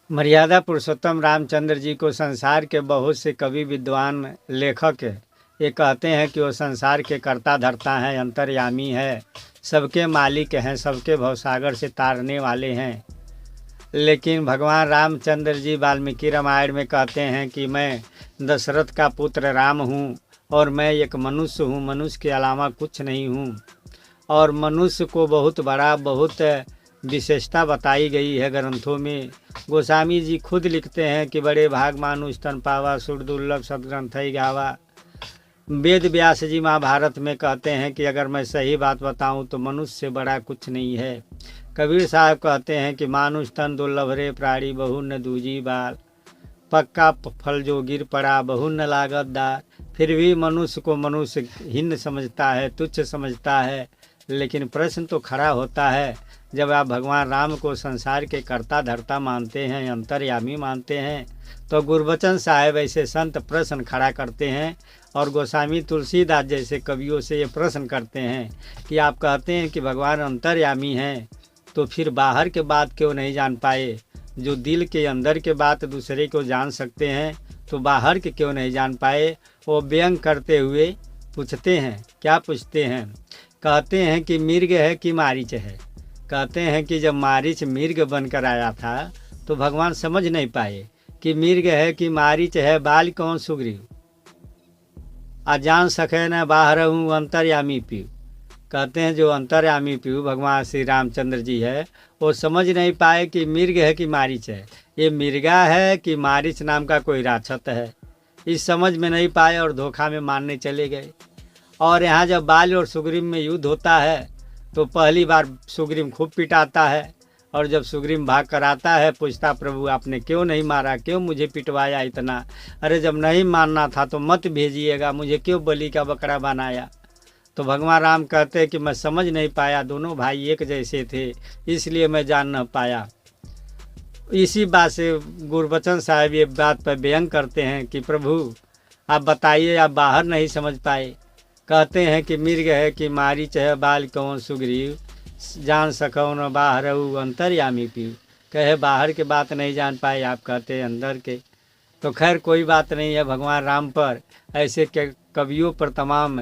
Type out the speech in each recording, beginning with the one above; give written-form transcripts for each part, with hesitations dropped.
मर्यादा पुरुषोत्तम रामचंद्र जी को संसार के बहुत से कवि विद्वान लेखक ये कहते हैं कि वो संसार के कर्ता धर्ता हैं, अंतर्यामी है, सबके मालिक हैं, सबके भवसागर से तारने वाले हैं। लेकिन भगवान रामचंद्र जी वाल्मीकि रामायण में कहते हैं कि मैं दशरथ का पुत्र राम हूँ और मैं एक मनुष्य हूँ, मनुष्य के अलावा कुछ नहीं हूँ। और मनुष्य को बहुत बड़ा बहुत विशेषता बताई गई है ग्रंथों में। गोस्वामी जी खुद लिखते हैं कि बड़े भाग मानुष तन पावा, सुर दुर्लभ सदग्रंथ गावा। वेद व्यास जी महाभारत में कहते हैं कि अगर मैं सही बात बताऊं तो मनुष्य से बड़ा कुछ नहीं है। कबीर साहब कहते हैं कि मानुष तन दुर्लभ रे प्राणी बहु न दूजी बाल, पक्का फल जो गिर पड़ा बहु न लागत दार। फिर भी मनुष्य को मनुष्य हीन समझता है, तुच्छ समझता है। लेकिन प्रश्न तो खड़ा होता है, जब आप भगवान राम को संसार के कर्ता धर्ता मानते हैं, अंतर्यामी मानते हैं, तो गुरबचन साहब ऐसे संत प्रश्न खड़ा करते हैं। और गोस्वामी तुलसीदास जैसे कवियों से ये प्रश्न करते हैं कि आप कहते हैं कि भगवान अंतर्यामी हैं, तो फिर बाहर के बात क्यों नहीं जान पाए? जो दिल के अंदर के बात दूसरे को जान सकते हैं, तो बाहर के क्यों नहीं जान पाए? वो व्यंग करते हुए पूछते हैं। क्या पूछते हैं? कहते हैं कि मृग है कि मारीच है। कहते हैं कि जब मारीच मृग बनकर आया था तो भगवान समझ नहीं पाए कि मृग है कि मारीच है, बाल कौन सुग्रीव। अजान सखे न बाहर हूँ अंतर्यामी पीऊ। कहते हैं जो अंतर्यामी पीऊ भगवान श्री रामचंद्र जी है, वो समझ नहीं पाए कि मृग है कि मारीच है, ये मृगा है कि मारीच नाम का कोई राक्षस है। इस समझ में नहीं पाए और धोखा में मानने चले गए। और यहाँ जब बाल और सुग्रीव में युद्ध होता है तो पहली बार सुग्रीव खूब पिटाता है, और जब सुग्रीव भाग कर आता है पूछता प्रभु आपने क्यों नहीं मारा, क्यों मुझे पिटवाया इतना? अरे जब नहीं मानना था तो मत भेजिएगा, मुझे क्यों बलि का बकरा बनाया? तो भगवान राम कहते हैं कि मैं समझ नहीं पाया, दोनों भाई एक जैसे थे इसलिए मैं जान न पाया। इसी बात से गुरबचन साहब ये बात पर व्यंग करते हैं कि प्रभु आप बताइए, आप बाहर नहीं समझ पाए। कहते हैं कि मृग है कि मारीच है, बाल कौन सुग्रीव, जान सको न बाहर अंतर्यामी पीऊ। कहे बाहर के बात नहीं जान पाए, आप कहते हैं अंदर के। तो खैर कोई बात नहीं है, भगवान राम पर ऐसे के कवियों पर तमाम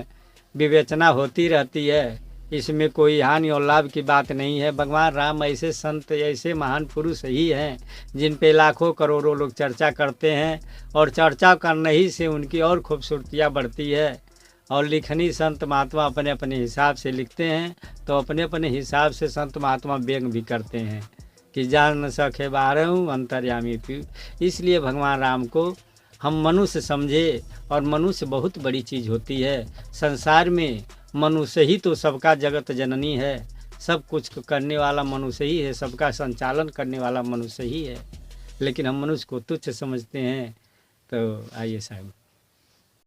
विवेचना होती रहती है, इसमें कोई हानि और लाभ की बात नहीं है। भगवान राम ऐसे संत ऐसे महान पुरुष ही हैं जिन पे लाखों करोड़ों लोग चर्चा करते हैं, और चर्चा करने ही से उनकी और खूबसूरतियाँ बढ़ती है। और लिखनी संत महात्मा अपने अपने हिसाब से लिखते हैं, तो अपने अपने हिसाब से संत महात्मा व्यंग भी करते हैं कि जान न सके बाहर हूँ अंतर्यामी पीऊ। इसलिए भगवान राम को हम मनुष्य समझे, और मनुष्य बहुत बड़ी चीज़ होती है। संसार में मनुष्य ही तो सबका जगत जननी है, सब कुछ करने वाला मनुष्य ही है, सबका संचालन करने वाला मनुष्य ही है। लेकिन हम मनुष्य को तुच्छ समझते हैं। तो आइए साहब।